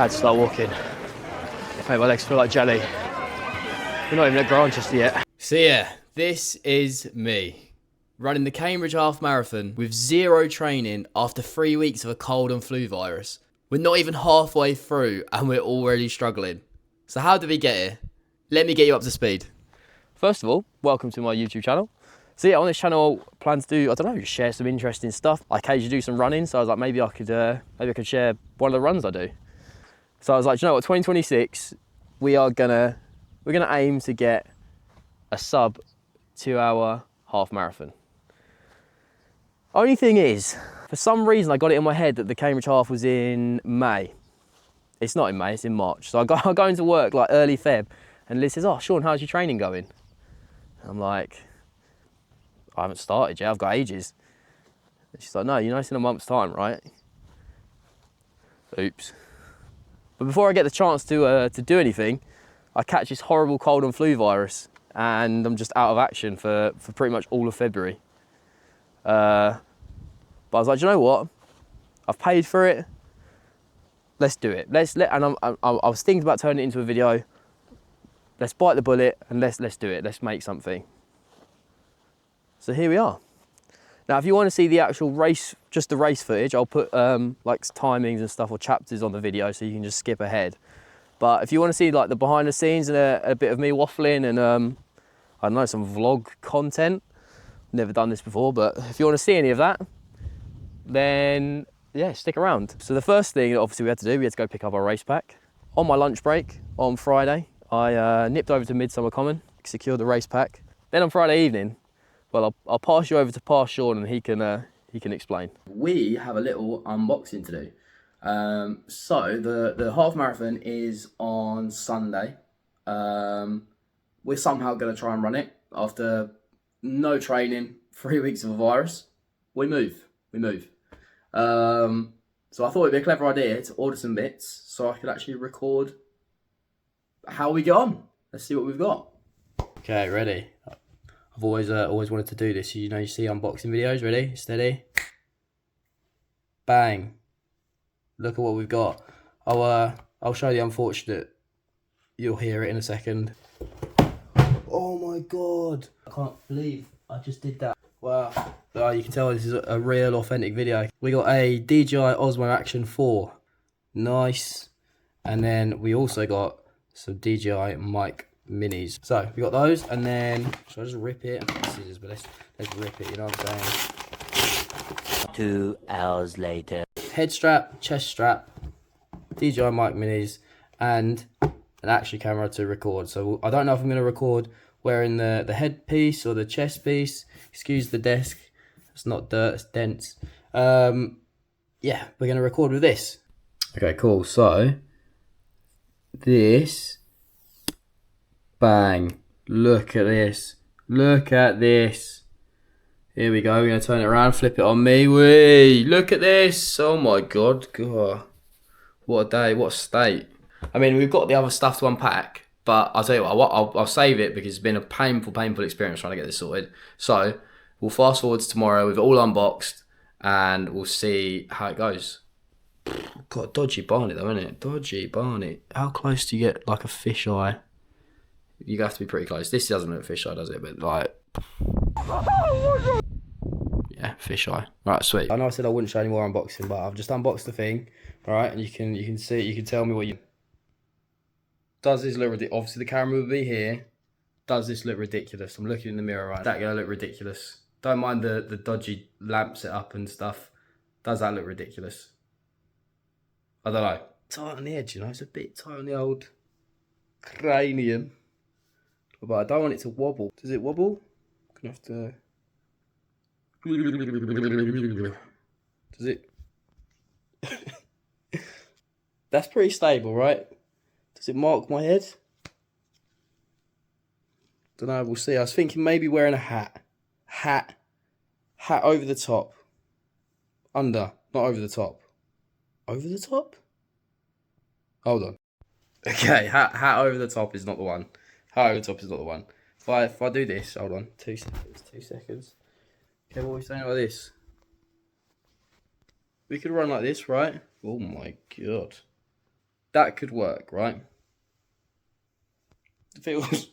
had to start walking. Mate, my legs feel like jelly. We're not even at Grantchester yet. So yeah, this is me. Running the Cambridge Half Marathon with zero training after 3 weeks of a cold and flu virus. We're not even halfway through and we're already struggling. So how did we get here? Let me get you up to speed. First of all, welcome to my YouTube channel. So yeah, on this channel, I plan to do, I don't know, just share some interesting stuff. I occasionally do some running, so I was like, maybe I could share one of the runs I do. So I was like, you know what, 2026, we're gonna aim to get a sub 2 hour half marathon. Only thing is, for some reason I got it in my head that the Cambridge half was in May. It's not in May, it's in March. So I go into work like early Feb and Liz says, oh Sean, how's your training going? I'm like, I haven't started yet, I've got ages. And she's like, no, you know it's in a month's time, right? Oops. But before I get the chance to do anything, I catch this horrible cold and flu virus and I'm just out of action for pretty much all of February. But I was like, do you know what? I've paid for it. Let's do it. And I was thinking about turning it into a video. Let's bite the bullet and let's do it. Let's make something. So here we are. Now, if you want to see the actual race, just the race footage, I'll put like timings and stuff or chapters on the video so you can just skip ahead. But if you want to see like the behind the scenes and a bit of me waffling and I don't know, some vlog content, never done this before, but if you want to see any of that, then yeah, stick around. So the first thing that obviously we had to go pick up our race pack. On my lunch break on Friday, I nipped over to Midsummer Common, secured the race pack. Then on Friday evening, well, I'll pass you over to Sean and he can explain. We have a little unboxing to do. So the half marathon is on Sunday. We're somehow going to try and run it after no training, 3 weeks of a virus. We move. So I thought it'd be a clever idea to order some bits so I could actually record how we get on. Let's see what we've got. Okay, ready. I've always wanted to do this. You know, you see unboxing videos. Ready, steady, bang. Look at what we've got. I'll show the unfortunate. You'll hear it in a second. Oh my god! I can't believe I just did that. Wow. You can tell this is a real authentic video. We got a DJI Osmo Action 4. Nice. And then we also got some DJI mic minis. So we got those, and then should I just rip it? Scissors, but let's rip it, you know what I'm saying? 2 hours later. Head strap, chest strap, DJI mic minis, and an action camera to record. So I don't know if I'm going to record wearing the headpiece or the chest piece. Excuse the desk, it's not dirt, it's dense. Yeah, we're going to record with this. Okay, cool. So this, bang, look at this, here we go. We're going to turn it around, flip it on me. Whee! Look at this. Oh my god. What a day, what a state. I mean, we've got the other stuff to unpack, but I'll tell you what, I'll save it because it's been a painful experience trying to get this sorted. So we'll fast forward to tomorrow with it all unboxed and we'll see how it goes. Got a dodgy barnet though, isn't it? Dodgy barnet. How close do you get like a fisheye? You have to be pretty close. This doesn't look fisheye, does it? But like, yeah, fisheye. Right, sweet. I know I said I wouldn't show any more unboxing, but I've just unboxed the thing. All right, and you can see, you can tell me what you. Does this look ridiculous? Obviously, the camera will be here. Does this look ridiculous? I'm looking in the mirror, right? That gonna look ridiculous. Don't mind the dodgy lamp setup and stuff. Does that look ridiculous? I don't know. Tight on the edge, you know. It's a bit tight on the old cranium. But I don't want it to wobble. Does it wobble? I'm gonna have to. Does it? That's pretty stable, right? Does it mark my head? Don't know, we'll see. I was thinking maybe wearing a hat. Hat over the top. Under, not over the top. Over the top? Hold on. Okay, hat over the top is not the one. Hat over the top is not the one. If I do this, hold on, 2 seconds. Okay, what are we saying about this? We could run like this, right? Oh my god. that could work, right? It feels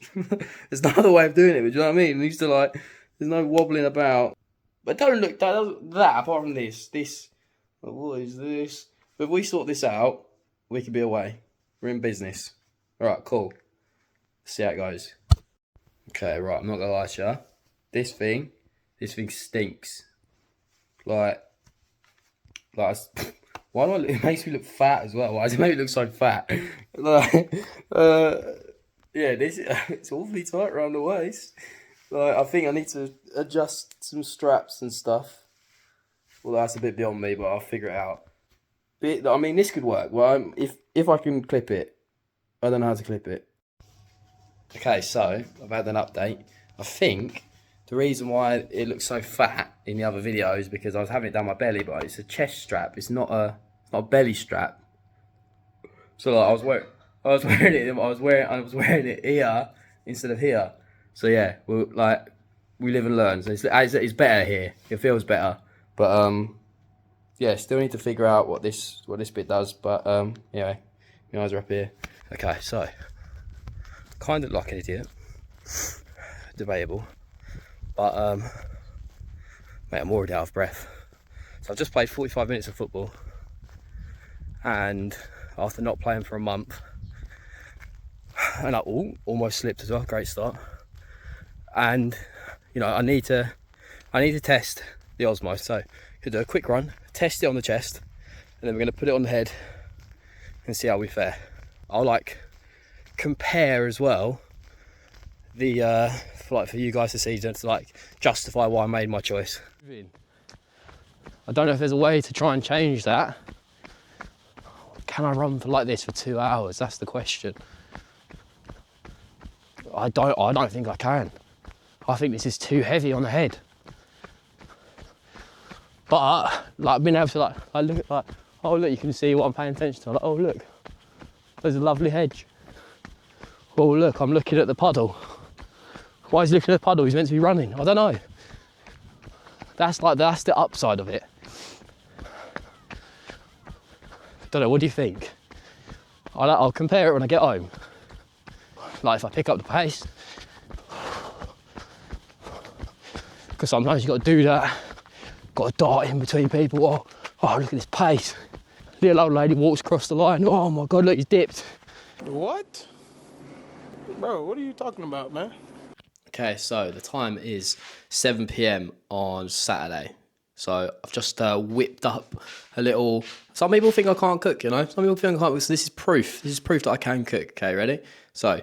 there's no other way of doing it, but do you know what I mean? It needs to like, there's no wobbling about. But don't look that apart from this. What is this? But if we sort this out, we could be away. We're in business. Alright, cool. Let's see how it goes. Okay, right, I'm not gonna lie to you. This thing stinks. Like why do it makes me look fat as well? Why does it make me look so fat? Like, yeah, it's awfully tight around the waist. Like, I think I need to adjust some straps and stuff. Well, that's a bit beyond me, but I'll figure it out. I mean, this could work. Well, if I can clip it, I don't know how to clip it. Okay, so I've had an update. I think the reason why it looks so fat in the other video is because I was having it down my belly, but it's a chest strap. It's not a belly strap. So like, I was wearing it here instead of here. So yeah, we live and learn. So it's better here. It feels better, but yeah, still need to figure out what this bit does. But anyway, my eyes are up here. Okay, so kind of like an idiot. Debatable. But mate, I'm already out of breath. So I've just played 45 minutes of football, and after not playing for a month, and I almost slipped as well. Great start. And you know, I need to test the Osmo. So could do a quick run, test it on the chest, and then we're gonna put it on the head and see how we fare. I'll like compare as well the for you guys to see, to like justify why I made my choice. I don't know if there's a way to try and change that. Can I run for like this for 2 hours? That's the question. I don't think I can. I think this is too heavy on the head. But like being able to like look at like, oh look, you can see what I'm paying attention to. Like, oh look, there's a lovely hedge. Oh look, I'm looking at the puddle. Why is he looking at the puddle? He's meant to be running. I don't know. That's the upside of it. Don't know, what do you think? I'll compare it when I get home. Like if I pick up the pace. Because sometimes you've got to do that. Got to dart in between people. Oh, look at this pace. Little old lady walks across the line. Oh my God, look, he's dipped. What? Bro, what are you talking about, man? Okay, so the time is 7 PM on Saturday. So I've just whipped up a little. Some people think I can't cook, you know. Some people think I can't cook. So this is proof. This is proof that I can cook. Okay, ready? So,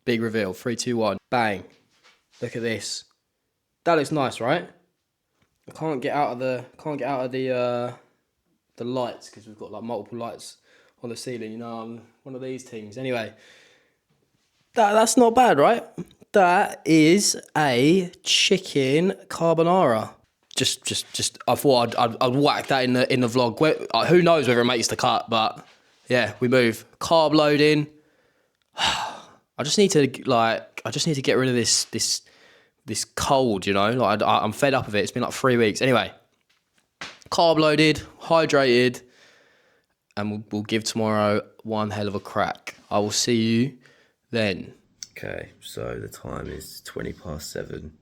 big reveal. 3, 2, 1. Bang. Look at this. That looks nice, right? I can't get out of the lights because we've got like multiple lights on the ceiling. You know, I'm one of these things. Anyway, that's not bad, right? That is a chicken carbonara. Just. I thought I'd whack that in the vlog. Who knows whether it makes the cut? But yeah, we move. Carb loading. I just need to get rid of this cold. You know, like I'm fed up of it. It's been like 3 weeks. Anyway, carb loaded, hydrated, and we'll give tomorrow one hell of a crack. I will see you then. Okay, so the time is 20 past 7.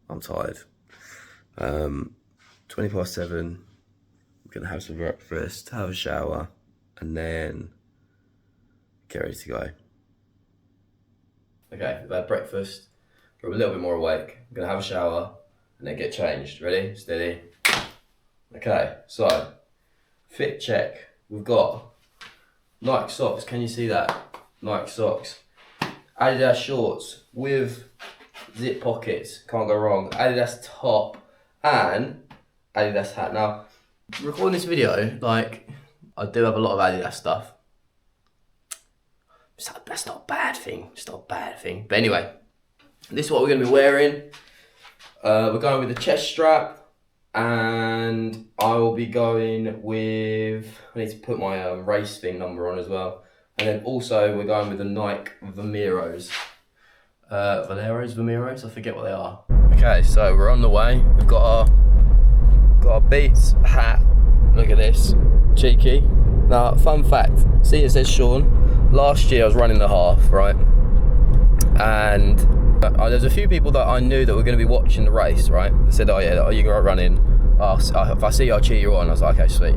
I'm tired. 20 past 7. I'm gonna have some breakfast, have a shower, and then get ready to go. Okay, we've had breakfast. We're a little bit more awake. I'm gonna have a shower and then get changed. Ready? Steady. Okay, so fit check. We've got Nike socks, can you see that? Nike socks. Adidas shorts with zip pockets, can't go wrong. Adidas top and Adidas hat. Now, recording this video, like, I do have a lot of Adidas stuff. That's not a bad thing, it's not a bad thing. But anyway, this is what we're gonna be wearing. We're going with the chest strap, and I will be going with, I need to put my race thing number on as well. And then also we're going with the Nike Vomeros. Vomeros, I forget what they are. Okay, so we're on the way. We've got our Beats hat, Look at this, cheeky. Now, fun fact, see it says Sean. Last year I was running the half, right? And there's a few people that I knew that were going to be watching the race, right? They said, oh yeah, are you going to run if I see you, I'll cheer you on. I was like, okay, sweet.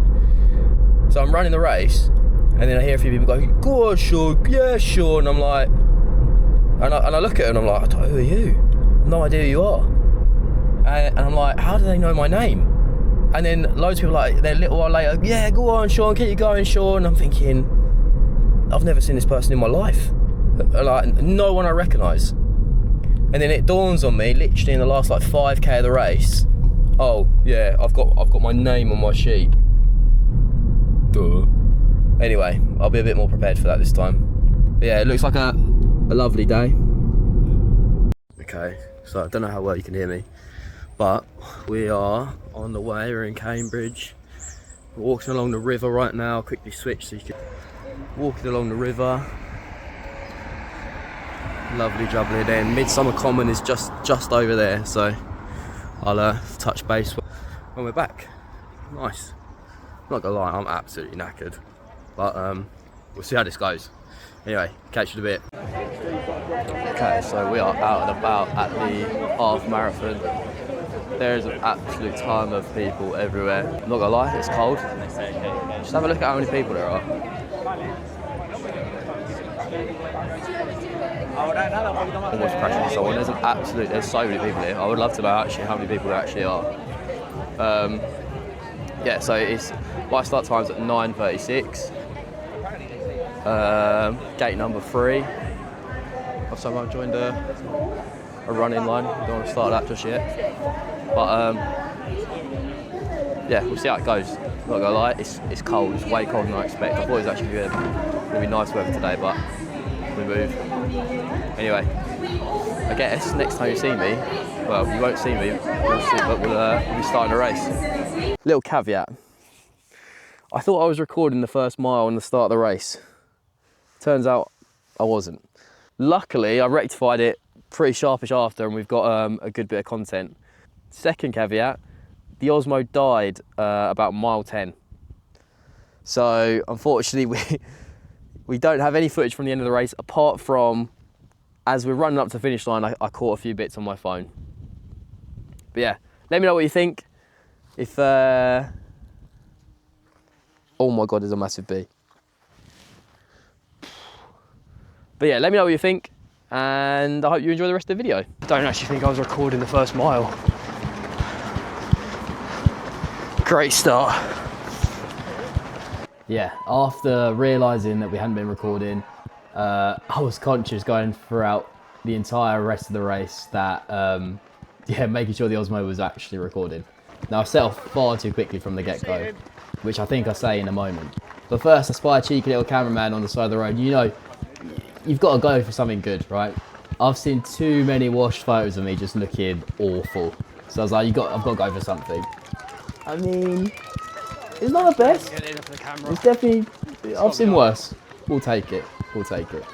So I'm running the race, and then I hear a few people go, go on, Sean, yeah, Sean. I'm like, and I look at it and I'm like, who are you? No idea who you are. And I'm like, how do they know my name? And then loads of people like, they're a little while later, yeah, go on, Sean, keep you going, Sean. I'm thinking, I've never seen this person in my life. Like, no one I recognise. And then it dawns on me, literally in the last like 5k of the race, oh yeah, I've got my name on my sheet. Duh. Anyway, I'll be a bit more prepared for that this time. But yeah, it looks like a lovely day. Okay, so I don't know how well you can hear me, but we are on the way. We're in Cambridge. We're walking along the river right now. I'll quickly switch so you can walking along the river. Lovely jubbly then. Midsummer Common is just over there, so I'll touch base when we're back. Nice. I'm not gonna lie, I'm absolutely knackered, but we'll see how this goes. Anyway, catch you in a bit. Okay, so we are out and about at the half marathon. There is an absolute ton of people everywhere. I'm not gonna lie, it's cold. Just have a look at how many people there are. Almost crashing someone. There's so many people here. I would love to know actually how many people there actually are. Yeah, so my start time's at 9:36. Gate number 3. I've somehow joined a running line. I don't want to start that just yet. But yeah, we'll see how it goes. Not gonna lie, it's cold. It's way colder than I expect. I thought it was actually gonna be nice weather today, but we move. Anyway, I guess next time you see me, well, you won't see me, but we'll be starting a race. Little caveat. I thought I was recording the first mile and the start of the race. Turns out I wasn't. Luckily, I rectified it pretty sharpish after, and we've got a good bit of content. Second caveat, the Osmo died about mile 10. So unfortunately, we don't have any footage from the end of the race, apart from as we're running up to the finish line, I caught a few bits on my phone. But yeah, let me know what you think. If oh my God, there's a massive bee. But yeah, let me know what you think, and I hope you enjoy the rest of the video. I don't actually think I was recording the first mile. Great start. Yeah, after realising that we hadn't been recording, I was conscious going throughout the entire rest of the race that, yeah, making sure the Osmo was actually recording. Now, I set off far too quickly from the get-go, which I think I'll say in a moment. But first, I spy a cheeky little cameraman on the side of the road. You know, you've got to go for something good, right? I've seen too many washed photos of me just looking awful. So I was like, I've got to go for something. I mean, it's not the best. It's definitely, I've seen worse. We'll take it. We'll take it.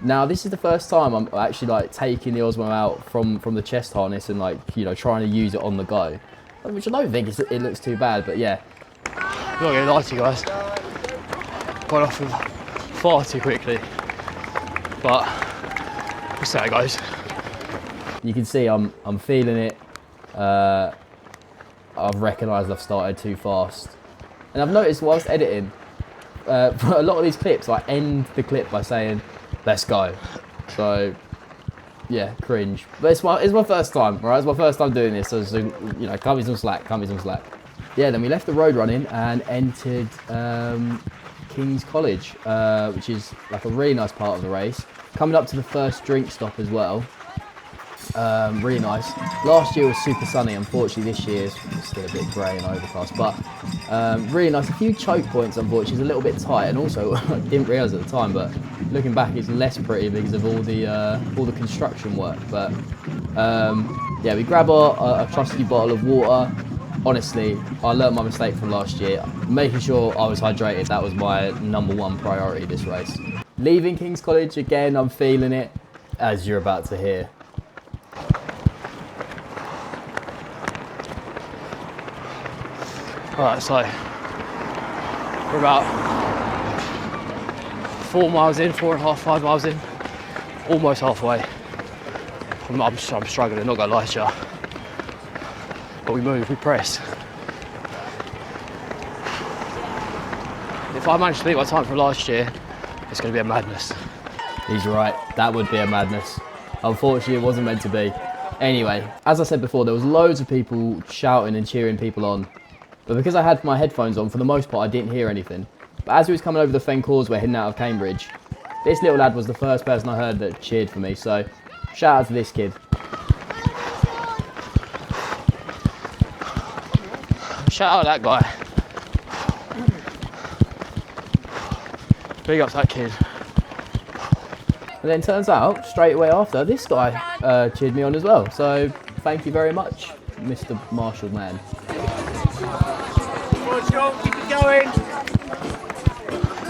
Now, this is the first time I'm actually like taking the Osmo out from the chest harness and like, you know, trying to use it on the go. Which I don't think it looks too bad, but yeah. I'm not gonna lie to you guys. Got off far too quickly. But we'll see how it goes. You can see I'm feeling it. I've recognised I've started too fast. And I've noticed whilst editing, for a lot of these clips, I end the clip by saying, let's go. So, yeah, cringe. But it's my first time, right? It's my first time doing this, so you know, cut me some slack, cut me some slack. Yeah, then we left the road running and entered King's College, which is like a really nice part of the race. Coming up to the first drink stop as well. Really nice. Last year was super sunny. Unfortunately, this year is still a bit grey and overcast, but really nice. A few choke points, unfortunately, is a little bit tight, and also I didn't realise at the time, but looking back, it's less pretty because of all the construction work. But yeah, we grab a trusty bottle of water. Honestly, I learnt my mistake from last year. Making sure I was hydrated, that was my #1 priority this race. Leaving King's College again, I'm feeling it, as you're about to hear. Alright, so We're about 4 miles in, 4.5, 5 miles in, almost halfway. I'm struggling, not gonna lie to you. But we move, we press. If I manage to beat my time from last year, it's gonna be a madness. He's right, that would be a madness. Unfortunately, it wasn't meant to be. Anyway, as I said before, there was loads of people shouting and cheering people on. But because I had my headphones on, for the most part, I didn't hear anything. But as we was coming over the Fen Causeway heading out of Cambridge, this little lad was the first person I heard that cheered for me. So, shout out to this kid. Shout out that guy. Big up that kid. And then turns out, straight away after, this guy cheered me on as well. So, thank you very much, Mr. Marshall Man. Keep it going.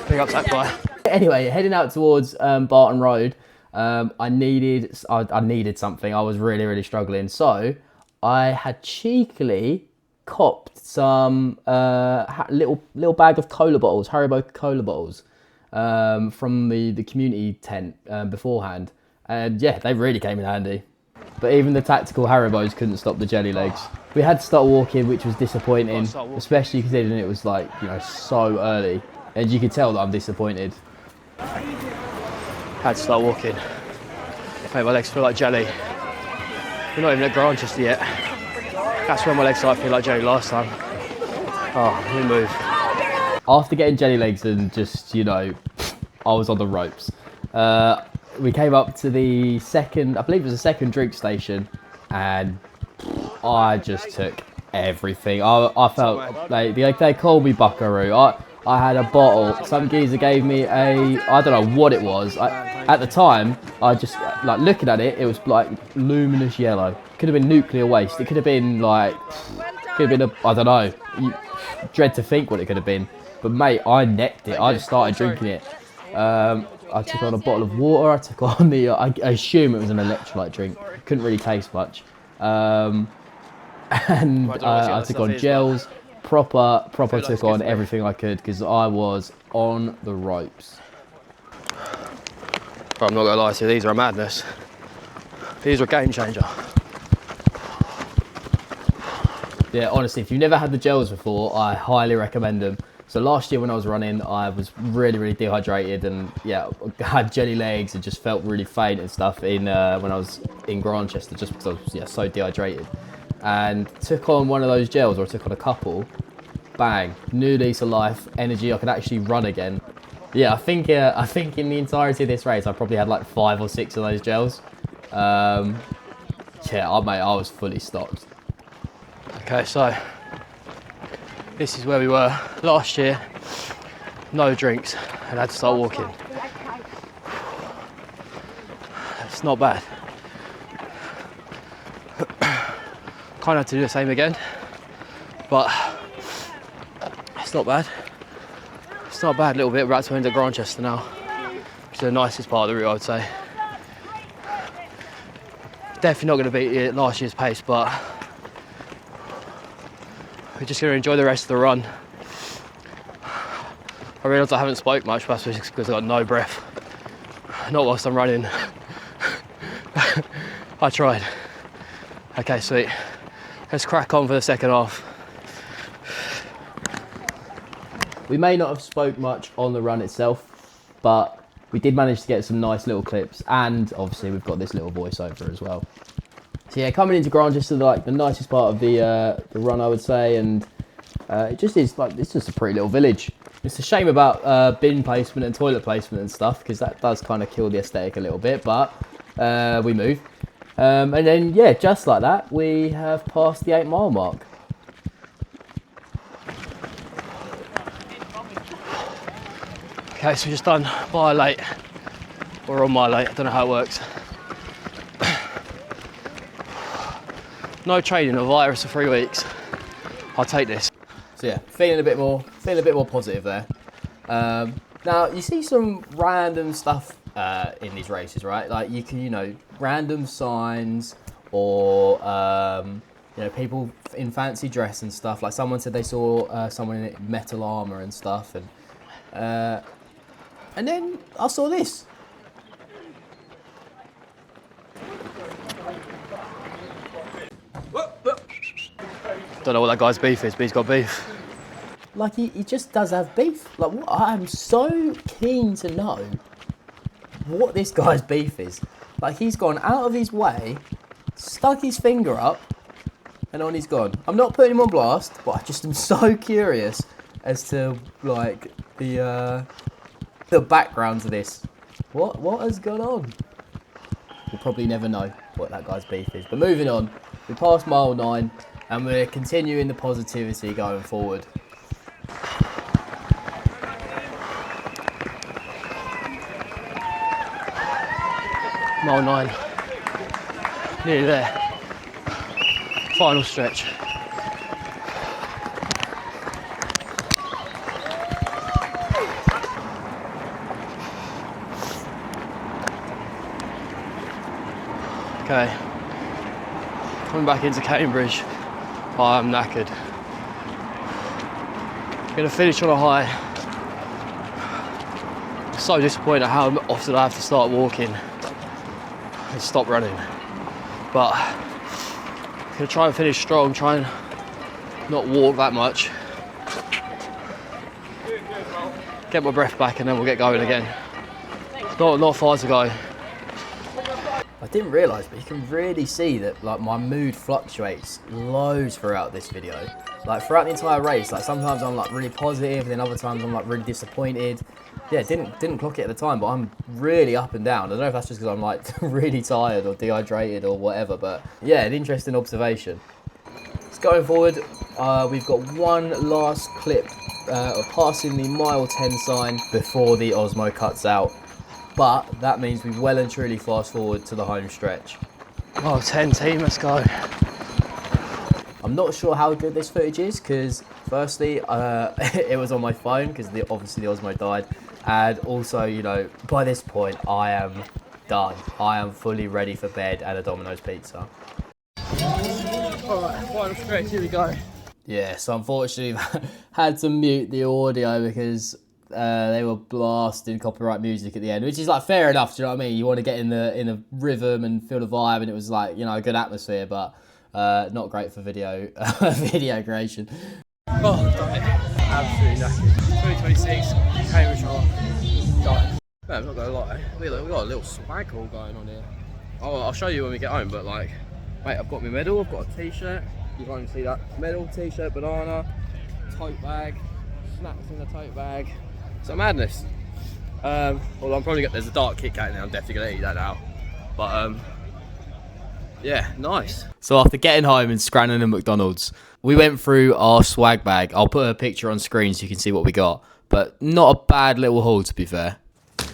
Big up that guy. Anyway, heading out towards Barton Road, I needed something. I was really struggling. So, I had cheekily copped some little bag of cola bottles, Haribo cola bottles. From the community tent beforehand, and yeah, they really came in handy. But even the tactical Haribos couldn't stop the jelly legs. We had to start walking, which was disappointing, especially considering it was like, you know, so early, and you could tell that I'm disappointed. Had to start walking. Mate, my legs feel like jelly. We're not even at Grantchester yet. That's when my legs started feeling like jelly last time. Oh, let me move. After getting jelly legs and just, you know, I was on the ropes. We came up to the second, I believe it was the second drink station, and I just took everything. I felt like they called me Buckaroo. I had a bottle. Some geezer gave me I don't know what it was. At the time, I just, like, looking at it, it was like luminous yellow. Could have been nuclear waste. It could have been like, I don't know. You dread to think what it could have been. But mate, I necked it. I just started drinking it. I took on a bottle of water. I took on I assume it was an electrolyte drink. Couldn't really taste much. And I took on gels. Proper took on everything I could because I was on the ropes. But I'm not gonna lie to you, these are a madness. These are a game changer. Yeah, honestly, if you've never had the gels before, I highly recommend them. So last year when I was running, I was really dehydrated, and yeah, I had jelly legs and just felt really faint and stuff when I was in Grantchester, just because I was so dehydrated. And took on one of those gels, or I took on a couple. Bang, new lease of life, energy. I could actually run again. Yeah, I think in the entirety of this race, I probably had like 5 or 6 of those gels. Yeah, mate, I was fully stocked. Okay, so this is where we were last year. No drinks, and I had to start walking. It's not bad. Kind of have to do the same again, but it's not bad. It's not bad, a little bit. We're about to end at Grantchester now, which is the nicest part of the route, I would say. Definitely not going to beat last year's pace, but we're just going to enjoy the rest of the run. I realise I haven't spoke much, but that's because I've got no breath. Not whilst I'm running. I tried. Okay, sweet. Let's crack on for the second half. We may not have spoke much on the run itself, but we did manage to get some nice little clips, and obviously we've got this little voiceover as well. So yeah, coming into Grantchester, like the nicest part of the run, I would say, and it just is like, it's just a pretty little village. It's a shame about bin placement and toilet placement and stuff, because that does kind of kill the aesthetic a little bit, but we move. And then yeah, just like that, we have passed the 8 mile mark. Okay, so we've just done mile 8, or on mile 8, I don't know how it works. No training, a virus for 3 weeks. I'll take this. So yeah, feeling a bit more positive there. Now you see some random stuff in these races, right? Like you can, you know, random signs or you know, people in fancy dress and stuff. Like someone said they saw someone in metal armor and stuff, and then I saw this. Don't know what that guy's beef is, but he's got beef. Like he just does have beef. Like what? I'm so keen to know what this guy's beef is. Like he's gone out of his way, stuck his finger up, and on he's gone. I'm not putting him on blast, but I just am so curious as to like the background to this. What has gone on? We'll probably never know what that guy's beef is. But moving on, we passed mile 9 and we're continuing the positivity going forward. Mile 9, nearly there. Final stretch. Okay, coming back into Cambridge, I'm knackered. Gonna finish on a high. I'm so disappointed at how often I have to start walking and stop running. But I'm gonna try and finish strong, try and not walk that much. Get my breath back and then we'll get going again. Not far to go. I didn't realise, but you can really see that like my mood fluctuates loads throughout this video. Like throughout the entire race, like sometimes I'm like really positive, then other times I'm like really disappointed. Yeah, didn't clock it at the time, but I'm really up and down. I don't know if that's just because I'm like really tired or dehydrated or whatever, but yeah, an interesting observation. So going forward, we've got one last clip of passing the mile 10 sign before the Osmo cuts out. But that means we well and truly fast forward to the home stretch. Oh, 10 team, let's go. I'm not sure how good this footage is because firstly, it was on my phone because obviously the Osmo died. And also, you know, by this point, I am done. I am fully ready for bed and a Domino's pizza. All right, final stretch, here we go. Yeah, so unfortunately, had to mute the audio because they were blasting copyright music at the end, which is like fair enough. Do you know what I mean? You want to get in the rhythm and feel the vibe, and it was like, you know, a good atmosphere, but not great for video creation. Oh, absolutely knackered. 2026 Cambridge Heart. Man, I'm not gonna lie. We got a little swag haul going on here. I'll show you when we get home, but like, mate, I've got my medal. I've got a t-shirt. You can't even see that. Medal, t-shirt, banana, tote bag, snacks in the tote bag. So madness. Well, I'm probably there's a dark Kit Kat in there. I'm definitely gonna eat that now. But yeah, nice. So after getting home and scranning at McDonald's, we went through our swag bag. I'll put a picture on screen so you can see what we got. But not a bad little haul, to be fair.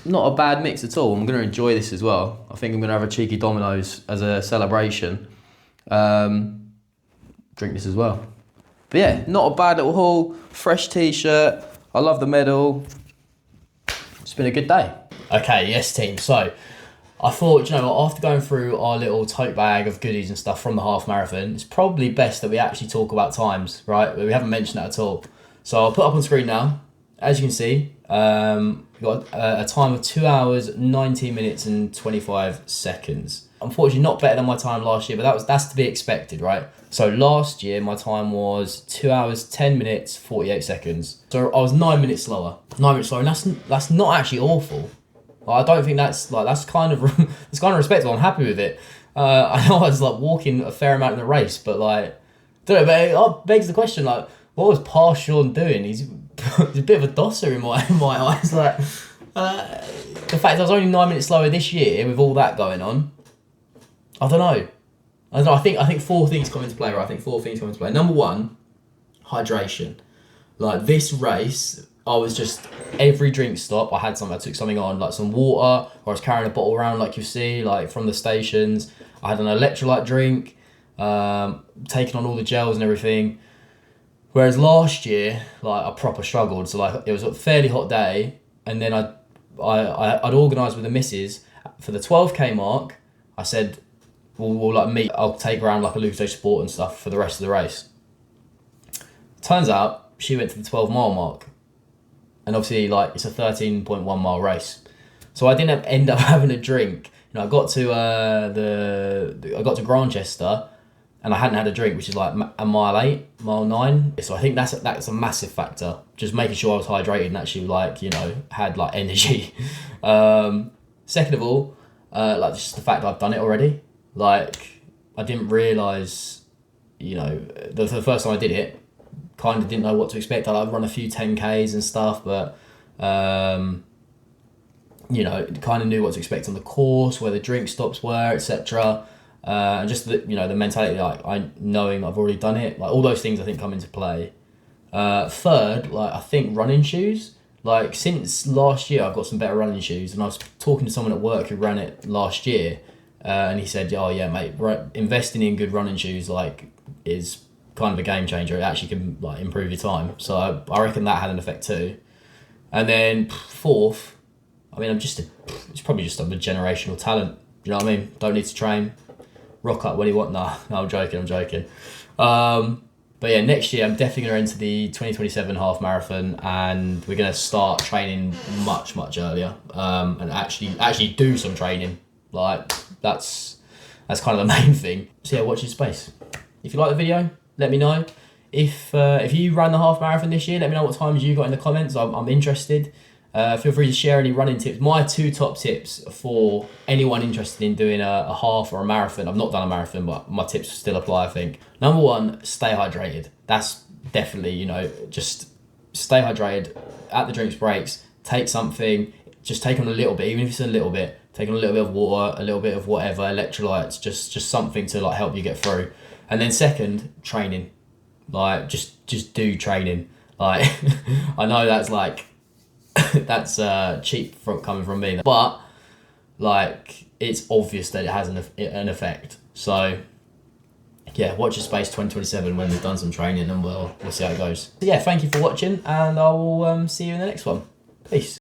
Not a bad mix at all. I'm gonna enjoy this as well. I think I'm gonna have a cheeky Domino's as a celebration. Drink this as well. But yeah, not a bad little haul. Fresh t-shirt. I love the medal. It's been a good day. Okay, yes team. So I thought, you know what, after going through our little tote bag of goodies and stuff from the half marathon, it's probably best that we actually talk about times, right? We haven't mentioned that at all. So I'll put up on screen now. As you can see, we got a time of 2 hours, 19 minutes and 25 seconds. Unfortunately, not better than my time last year, but that's to be expected, right? So last year, my time was 2 hours, 10 minutes, 48 seconds. So I was 9 minutes slower. 9 minutes slower, and that's not actually awful. Like, I don't think that's kind of it's kind of respectable. I'm happy with it. I know I was like walking a fair amount in the race, but like, don't know. But it begs the question, like, what was Past Sean doing? He's a bit of a dosser in my eyes. Like, the fact I was only 9 minutes slower this year with all that going on. I don't know. I think four things come into play, right? I think four things come into play. Number one, hydration. Like this race, I was just every drink stop. I took something on, like some water, or I was carrying a bottle around, like you see, like from the stations. I had an electrolyte drink, taking on all the gels and everything. Whereas last year, like I proper struggled. So like it was a fairly hot day, and then I'd organised with the missus for the 12k mark. I said, we'll like meet. I'll take her around like a Ludo Sport and stuff for the rest of the race. Turns out she went to the 12-mile mark, and obviously like it's a 13.1 mile race, so I didn't end up having a drink. You know, I got to I got to Grantchester, and I hadn't had a drink, which is like a mile 8, mile 9. So I think that's a massive factor. Just making sure I was hydrated and actually like, you know, had like energy. Second of all, like just the fact that I've done it already. Like I didn't realise, you know, the first time I did it, kind of didn't know what to expect. I'd run a few 10Ks and stuff, but you know, kind of knew what to expect on the course, where the drink stops were, etc. And just the, you know, the mentality, like knowing I've already done it, like all those things I think come into play. Third, like I think running shoes. Like since last year, I've got some better running shoes, and I was talking to someone at work who ran it last year, and he said, "Oh yeah, mate, investing in good running shoes like is kind of a game changer. It actually can like improve your time." So I reckon that had an effect too. And then fourth, I mean, it's probably just I'm a generational talent. You know what I mean? Don't need to train. Rock up, what do you want? No, I'm joking. But yeah, next year I'm definitely going to enter the 2027 half marathon, and we're going to start training much earlier, and actually do some training. Like that's kind of the main thing. So yeah, watch your space. If you like the video, let me know. If you ran the half marathon this year, let me know what times you got in the comments. I'm interested. Feel free to share any running tips. My 2 top tips for anyone interested in doing a half or a marathon. I've not done a marathon, but my tips still apply, I think. Number 1, stay hydrated. That's definitely, you know, just stay hydrated at the drinks breaks. Take something, just take on a little bit, even if it's a little bit. Take on a little bit of water, a little bit of whatever, electrolytes, just something to like help you get through. And then second, training. Like just do training. Like I know that's like that's cheap coming from me, but like it's obvious that it has an effect. So yeah, watch your space 2027 when we've done some training, and we'll see how it goes. So yeah, thank you for watching, and I will see you in the next one. Peace.